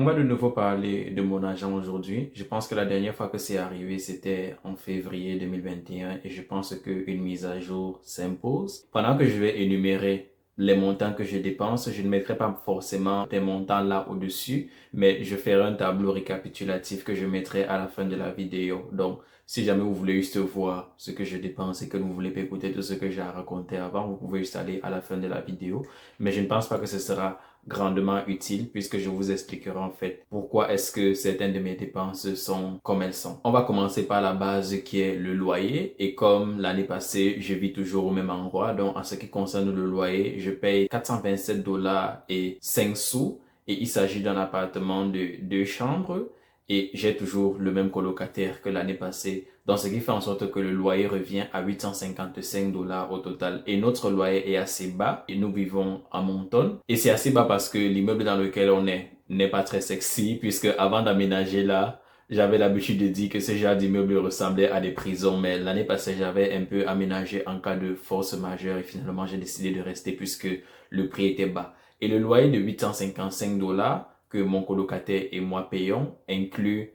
On va de nouveau parler de mon argent aujourd'hui. Je pense que la dernière fois que c'est arrivé, c'était en février 2021 et je pense qu'une mise à jour s'impose. Pendant que je vais énumérer les montants que je dépense, je ne mettrai pas forcément des montants là au-dessus, mais je ferai un tableau récapitulatif que je mettrai à la fin de la vidéo. Donc, si jamais vous voulez juste voir ce que je dépense et que vous voulez pas écouter tout ce que j'ai à raconter avant, vous pouvez juste aller à la fin de la vidéo. Mais je ne pense pas que ce sera grandement utile puisque je vous expliquerai en fait pourquoi est-ce que certaines de mes dépenses sont comme elles sont. On va commencer par la base qui est le loyer et comme l'année passée, je vis toujours au même endroit. Donc en ce qui concerne le loyer, je paye 427 dollars et 5 sous et il s'agit d'un appartement de 2 chambres et j'ai toujours le même colocataire que l'année passée. Donc, ce qui fait en sorte que le loyer revient à 855 dollars au total. Et notre loyer est assez bas et nous vivons à Moncton. Et c'est assez bas parce que l'immeuble dans lequel on est n'est pas très sexy puisque avant d'aménager là, j'avais l'habitude de dire que ce genre d'immeuble ressemblait à des prisons. Mais l'année passée, j'avais un peu aménagé en cas de force majeure et finalement, j'ai décidé de rester puisque le prix était bas. Et le loyer de 855 dollars que mon colocataire et moi payons inclut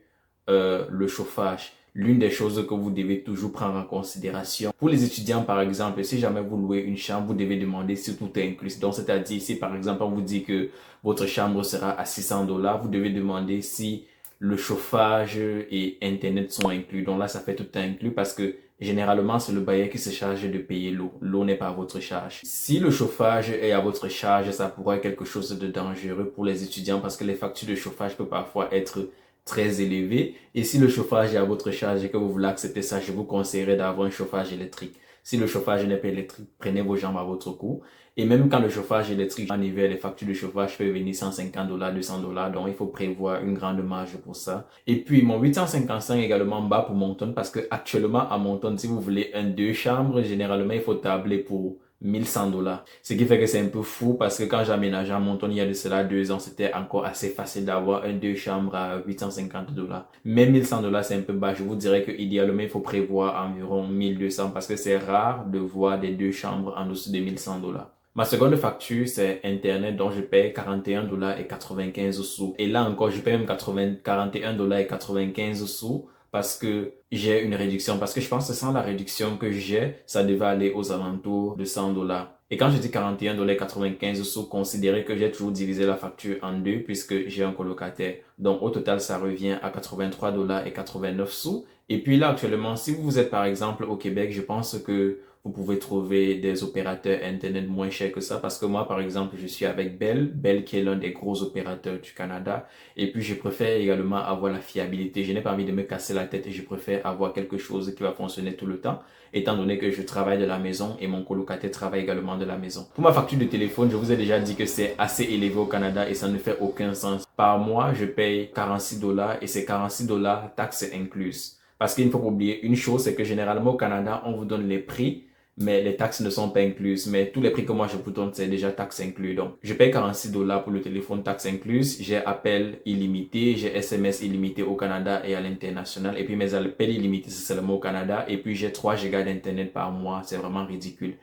le chauffage. L'une des choses que vous devez toujours prendre en considération. Pour les étudiants, par exemple, si jamais vous louez une chambre, vous devez demander si tout est inclus. Donc, c'est-à-dire, si par exemple, on vous dit que votre chambre sera à 600 dollars, vous devez demander si le chauffage et Internet sont inclus. Donc là, ça fait tout inclus parce que généralement, c'est le bailleur qui se charge de payer l'eau. L'eau n'est pas à votre charge. Si le chauffage est à votre charge, ça pourrait être quelque chose de dangereux pour les étudiants parce que les factures de chauffage peuvent parfois être très élevées. Et si le chauffage est à votre charge et que vous voulez accepter ça, je vous conseillerais d'avoir un chauffage électrique. Si le chauffage n'est pas électrique, prenez vos jambes à votre cou. Et même quand le chauffage électrique en hiver, les factures de chauffage peuvent venir 150 dollars, 200 dollars. Donc, il faut prévoir une grande marge pour ça. Et puis, mon 855 est également bas pour Moncton parce que actuellement, à Moncton, si vous voulez un 2 chambres, généralement, il faut tabler pour 1100 dollars. Ce qui fait que c'est un peu fou parce que quand j'aménageais à Moncton il y a de cela 2 ans, c'était encore assez facile d'avoir un 2 chambres à 850 dollars. Mais 1100 dollars, c'est un peu bas. Je vous dirais que idéalement, il faut prévoir environ 1200 parce que c'est rare de voir des 2 chambres en dessous de 1100 dollars. Ma seconde facture, c'est Internet dont je paye 41 dollars et 95 sous. Et là encore, je paye même 41 dollars et 95 sous parce que j'ai une réduction. Parce que je pense que sans la réduction que j'ai, ça devait aller aux alentours de 100 dollars. Et quand je dis 41 dollars et 95 sous, considérez que j'ai toujours divisé la facture en deux puisque j'ai un colocataire. Donc au total, ça revient à 83 dollars et 89 sous. Et puis là, actuellement, si vous êtes par exemple au Québec, je pense que vous pouvez trouver des opérateurs Internet moins chers que ça parce que moi, par exemple, je suis avec Bell, Bell qui est l'un des gros opérateurs du Canada. Et puis, je préfère également avoir la fiabilité. Je n'ai pas envie de me casser la tête et je préfère avoir quelque chose qui va fonctionner tout le temps, étant donné que je travaille de la maison et mon colocataire travaille également de la maison. Pour ma facture de téléphone, je vous ai déjà dit que c'est assez élevé au Canada et ça ne fait aucun sens. Par mois, je paye 46 dollars et c'est 46 dollars taxes incluses. Parce qu'il ne faut pas oublier une chose, c'est que généralement au Canada, on vous donne les prix mais les taxes ne sont pas incluses. Mais tous les prix que moi je vous donne, c'est déjà taxes inclus. Donc, je paye 46 dollars pour le téléphone, taxes incluses. J'ai appel illimité, j'ai SMS illimité au Canada et à l'international. Et puis mes appels illimités, c'est seulement au Canada. Et puis j'ai 3 gigas d'internet par mois. C'est vraiment ridicule.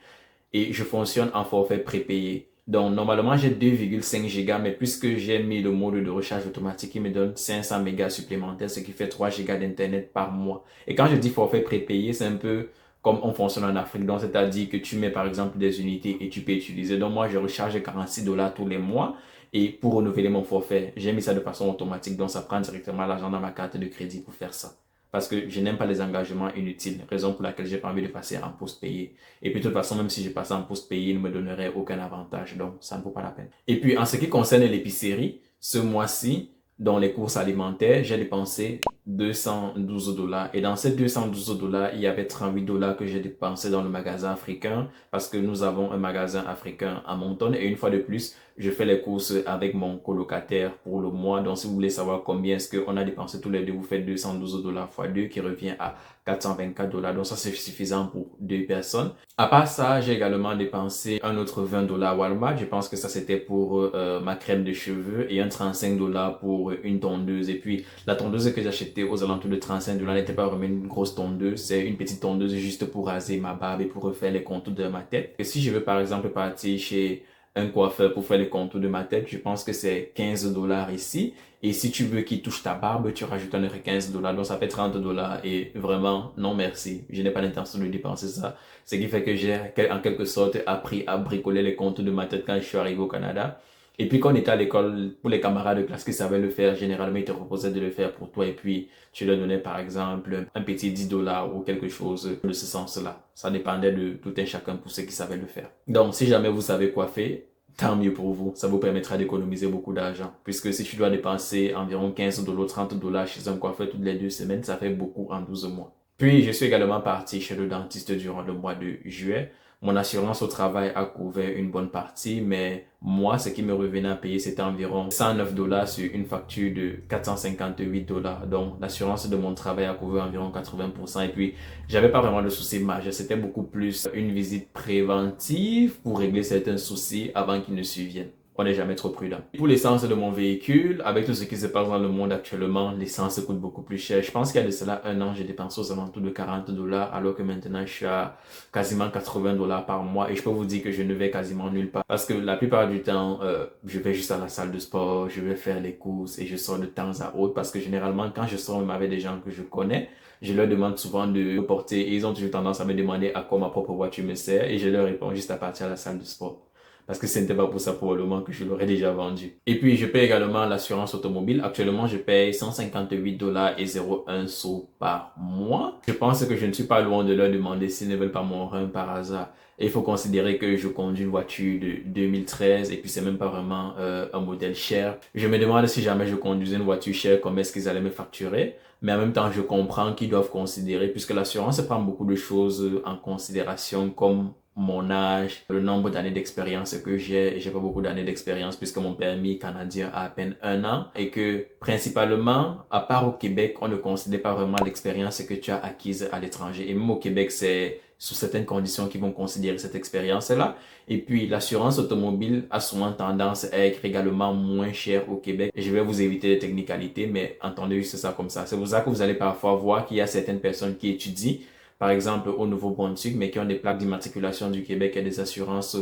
Et je fonctionne en forfait prépayé. Donc, normalement, j'ai 2,5 gigas, mais puisque j'ai mis le mode de recharge automatique, il me donne 500 mégas supplémentaires, ce qui fait 3 gigas d'internet par mois. Et quand je dis forfait prépayé, c'est un peu comme on fonctionne en Afrique. Donc, c'est-à-dire que tu mets par exemple des unités et tu peux utiliser. Donc, moi, je recharge 46 dollars tous les mois. Et pour renouveler mon forfait, j'ai mis ça de façon automatique. Donc, ça prend directement l'argent dans ma carte de crédit pour faire ça. Parce que je n'aime pas les engagements inutiles. Raison pour laquelle j'ai pas envie de passer en poste payé. Et puis, de toute façon, même si je passais en poste payé, il ne me donnerait aucun avantage. Donc, ça ne vaut pas la peine. Et puis, en ce qui concerne l'épicerie, ce mois-ci, dans les courses alimentaires, j'ai dépensé 212 dollars. Et dans ces 212 dollars, il y avait 38 dollars que j'ai dépensé dans le magasin africain parce que nous avons un magasin africain à Moncton. Et une fois de plus, je fais les courses avec mon colocataire pour le mois. Donc, si vous voulez savoir combien est-ce qu'on a dépensé tous les deux, vous faites 212 dollars fois 2 qui revient à 424 dollars. Donc, ça, c'est suffisant pour 2 personnes. À part ça, j'ai également dépensé un autre 20 dollars Walmart. Je pense que ça, c'était pour ma crème de cheveux et un 35 dollars pour une tondeuse. Et puis, la tondeuse que j'ai achetée aux alentours de 35 dollars n'était pas vraiment une grosse tondeuse. C'est une petite tondeuse juste pour raser ma barbe et pour refaire les contours de ma tête. Et si je veux, par exemple, partir chez un coiffeur pour faire les contours de ma tête, je pense que c'est 15 dollars ici. Et si tu veux qu'il touche ta barbe, tu rajoutes un autre 15 dollars. Donc ça fait 30 dollars. Et vraiment, non merci. Je n'ai pas l'intention de dépenser ça. Ce qui fait que j'ai en quelque sorte appris à bricoler les contours de ma tête quand je suis arrivé au Canada. Et puis quand on était à l'école, pour les camarades de classe qui savaient le faire, généralement ils te proposaient de le faire pour toi et puis tu leur donnais par exemple un petit 10 dollars ou quelque chose de ce sens-là. Ça dépendait de tout un chacun pour ceux qui savaient le faire. Donc si jamais vous savez coiffer, tant mieux pour vous. Ça vous permettra d'économiser beaucoup d'argent. Puisque si tu dois dépenser environ 15 dollars, 30 dollars chez un coiffeur toutes les 2 semaines, ça fait beaucoup en 12 mois. Puis, je suis également parti chez le dentiste durant le mois de juillet. Mon assurance au travail a couvert une bonne partie, mais moi, ce qui me revenait à payer, c'était environ 109 dollars sur une facture de 458 dollars. Donc, l'assurance de mon travail a couvert environ 80%. Et puis, j'avais pas vraiment de soucis majeurs. C'était beaucoup plus une visite préventive pour régler certains soucis avant qu'ils ne surviennent. On n'est jamais trop prudent. Pour l'essence de mon véhicule, avec tout ce qui se passe dans le monde actuellement, l'essence coûte beaucoup plus cher. Je pense qu'il y a de cela un an, j'ai dépensé aux alentours de 40 dollars, alors que maintenant je suis à quasiment 80 dollars par mois et je peux vous dire que je ne vais quasiment nulle part. Parce que la plupart du temps, je vais juste à la salle de sport, je vais faire les courses et je sors de temps à autre parce que généralement, quand je sors même avec des gens que je connais, je leur demande souvent de me porter et ils ont toujours tendance à me demander à quoi ma propre voiture me sert et je leur réponds juste à partir à la salle de sport. Parce que ce n'était pas pour ça probablement que je l'aurais déjà vendu. Et puis, je paye également l'assurance automobile. Actuellement, je paye 158 dollars et 01 sous par mois. Je pense que je ne suis pas loin de leur demander s'ils ne veulent pas mon rein par hasard. Et il faut considérer que je conduis une voiture de 2013 et puis c'est même pas vraiment un modèle cher. Je me demande si jamais je conduisais une voiture chère, comment est-ce qu'ils allaient me facturer. Mais en même temps, je comprends qu'ils doivent considérer, puisque l'assurance prend beaucoup de choses en considération comme mon âge, le nombre d'années d'expérience que j'ai pas beaucoup d'années d'expérience puisque mon permis canadien a à peine 1 an et que principalement, à part au Québec, on ne considère pas vraiment l'expérience que tu as acquise à l'étranger. Et même au Québec, c'est sous certaines conditions qu'ils vont considérer cette expérience-là. Et puis, l'assurance automobile a souvent tendance à être également moins chère au Québec. Et je vais vous éviter les technicalités, mais entendez juste ça comme ça. C'est pour ça que vous allez parfois voir qu'il y a certaines personnes qui étudient par exemple au Nouveau-Brunswick, mais qui ont des plaques d'immatriculation du Québec et des assurances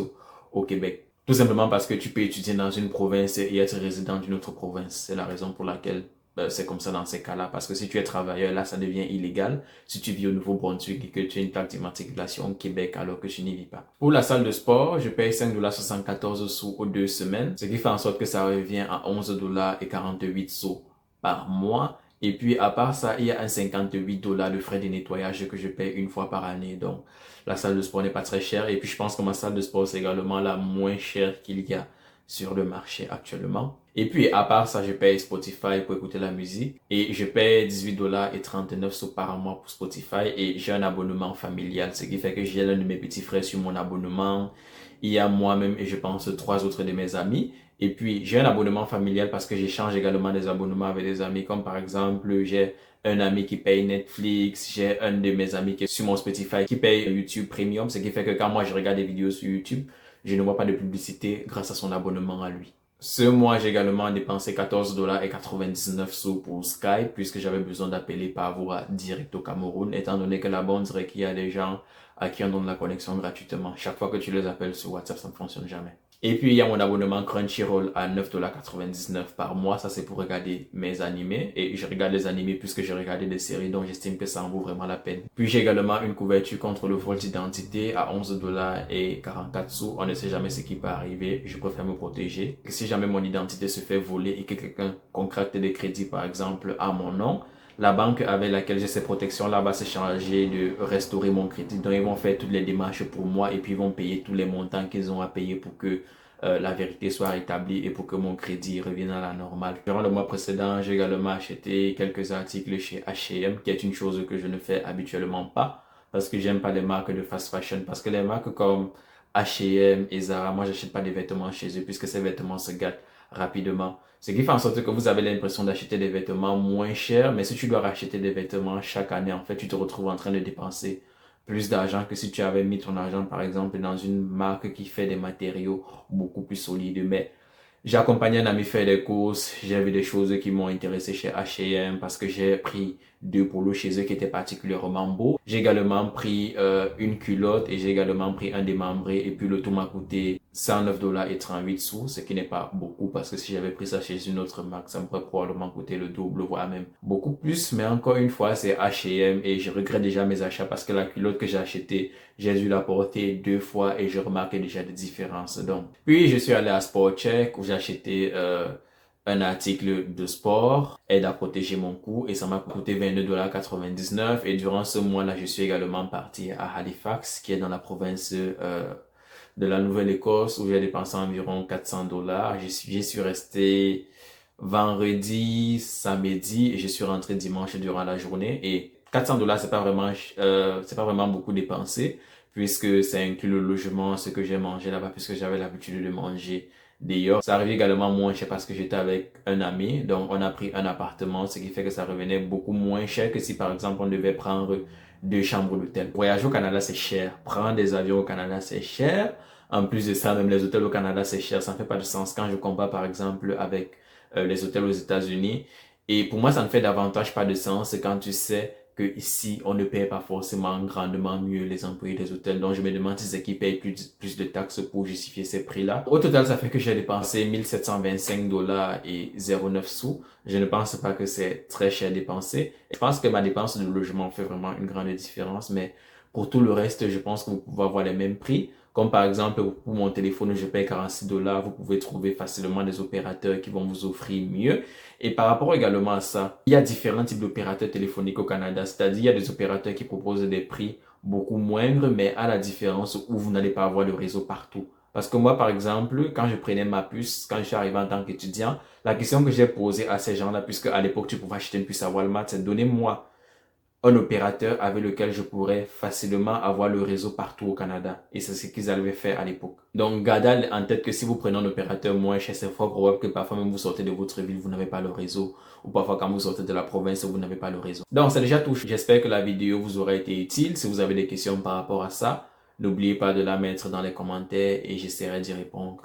au Québec. Tout simplement parce que tu peux étudier dans une province et être résident d'une autre province. C'est la raison pour laquelle c'est comme ça dans ces cas-là. Parce que si tu es travailleur, là, ça devient illégal. Si tu vis au Nouveau-Brunswick et que tu as une plaque d'immatriculation au Québec alors que tu n'y vis pas. Pour la salle de sport, je paye 5,74 $ sous aux 2 semaines, ce qui fait en sorte que ça revient à 11 dollars et 48 sous par mois. Et puis, à part ça, il y a un 58 dollars de frais de nettoyage que je paye une fois par année. Donc, la salle de sport n'est pas très chère. Et puis, je pense que ma salle de sport, c'est également la moins chère qu'il y a sur le marché actuellement. Et puis, à part ça, je paye Spotify pour écouter la musique. Et je paye 18 dollars et 39 sous par mois pour Spotify. Et j'ai un abonnement familial, ce qui fait que j'ai l'un de mes petits frères sur mon abonnement. Il y a moi-même et je pense 3 autres de mes amis. Et puis, j'ai un abonnement familial parce que j'échange également des abonnements avec des amis. Comme par exemple, j'ai un ami qui paye Netflix. J'ai un de mes amis qui est sur mon Spotify qui paye YouTube Premium. Ce qui fait que quand moi je regarde des vidéos sur YouTube, je ne vois pas de publicité grâce à son abonnement à lui. Ce mois, j'ai également dépensé 14 dollars et 99 sous pour Skype puisque j'avais besoin d'appeler par voie directe au Cameroun, étant donné que là-bas, on dirait qu'il y a des gens à qui on donne la connexion gratuitement. Chaque fois que tu les appelles sur WhatsApp, ça ne fonctionne jamais. Et puis, il y a mon abonnement Crunchyroll à 9,99 $ par mois. Ça, c'est pour regarder mes animés. Et je regarde les animés puisque j'ai regardé des séries, donc j'estime que ça en vaut vraiment la peine. Puis, j'ai également une couverture contre le vol d'identité à 11 dollars et 44 sous. On ne sait jamais ce qui peut arriver. Je préfère me protéger. Que si jamais mon identité se fait voler et que quelqu'un contracte des crédits, par exemple, à mon nom, la banque avec laquelle j'ai ces protections-là va se charger de restaurer mon crédit. Donc, ils vont faire toutes les démarches pour moi et puis ils vont payer tous les montants qu'ils ont à payer pour que la vérité soit rétablie et pour que mon crédit revienne à la normale. Durant le mois précédent, j'ai également acheté quelques articles chez H&M, qui est une chose que je ne fais habituellement pas parce que j'aime pas les marques de fast fashion. Parce que les marques comme H&M et Zara, moi, j'achète pas des vêtements chez eux puisque ces vêtements se gâtent rapidement. Ce qui fait en sorte que vous avez l'impression d'acheter des vêtements moins chers, mais si tu dois racheter des vêtements chaque année, en fait, tu te retrouves en train de dépenser plus d'argent que si tu avais mis ton argent, par exemple, dans une marque qui fait des matériaux beaucoup plus solides. Mais j'ai accompagné un ami faire des courses, j'ai vu des choses qui m'ont intéressé chez H&M parce que j'ai pris 2 polos chez eux qui étaient particulièrement beaux. J'ai également pris une culotte et j'ai également pris un démembré et puis le tout m'a coûté 109,38 $, ce qui n'est pas beaucoup parce que si j'avais pris ça chez une autre marque, ça m'aurait probablement coûté le double, voire même beaucoup plus. Mais encore une fois, c'est H&M et je regrette déjà mes achats parce que la culotte que j'ai achetée, j'ai dû la porter 2 fois et je remarquais déjà des différences. Donc, puis je suis allé à Sport Check où j'ai acheté un article de sport, aide à protéger mon cou et ça m'a coûté 22,99 $ et durant ce mois-là, je suis également parti à Halifax qui est dans la province de la Nouvelle-Écosse où j'ai dépensé environ 400 $. J'y suis resté vendredi, samedi et je suis rentré dimanche durant la journée et 400 $ c'est pas vraiment beaucoup dépensé puisque ça inclut le logement, ce que j'ai mangé là-bas puisque j'avais l'habitude de manger dehors. Ça arrivait également moins cher parce que j'étais avec un ami, donc on a pris un appartement, ce qui fait que ça revenait beaucoup moins cher que si par exemple on devait prendre 2 chambres d'hôtel. Voyager au Canada c'est cher, prendre des avions au Canada c'est cher. En plus de ça, même les hôtels au Canada c'est cher, ça ne fait pas de sens quand je compare par exemple avec les hôtels aux États-Unis. Et pour moi ça ne fait davantage pas de sens quand tu sais que ici on ne paye pas forcément grandement mieux les employés des hôtels. Donc je me demande si c'est qu'ils payent plus de taxes pour justifier ces prix-là. Au total, ça fait que j'ai dépensé 1 725,09 $. Je ne pense pas que c'est très cher dépensé. Je pense que ma dépense de logement fait vraiment une grande différence, mais pour tout le reste, je pense que vous pouvez avoir les mêmes prix. Comme par exemple, pour mon téléphone, je paye 46 $. Vous pouvez trouver facilement des opérateurs qui vont vous offrir mieux. Et par rapport également à ça, il y a différents types d'opérateurs téléphoniques au Canada. C'est-à-dire, il y a des opérateurs qui proposent des prix beaucoup moindres, mais à la différence où vous n'allez pas avoir le réseau partout. Parce que moi, par exemple, quand je prenais ma puce, quand je suis arrivé en tant qu'étudiant, la question que j'ai posée à ces gens-là, puisque à l'époque, tu pouvais acheter une puce à Walmart, c'est donnez-moi un opérateur avec lequel je pourrais facilement avoir le réseau partout au Canada. Et c'est ce qu'ils avaient fait à l'époque. Donc, gardez en tête que si vous prenez un opérateur moins cher, c'est fort probable que parfois même vous sortez de votre ville, vous n'avez pas le réseau. Ou parfois quand vous sortez de la province, vous n'avez pas le réseau. Donc, c'est déjà tout. J'espère que la vidéo vous aura été utile. Si vous avez des questions par rapport à ça, n'oubliez pas de la mettre dans les commentaires et j'essaierai d'y répondre.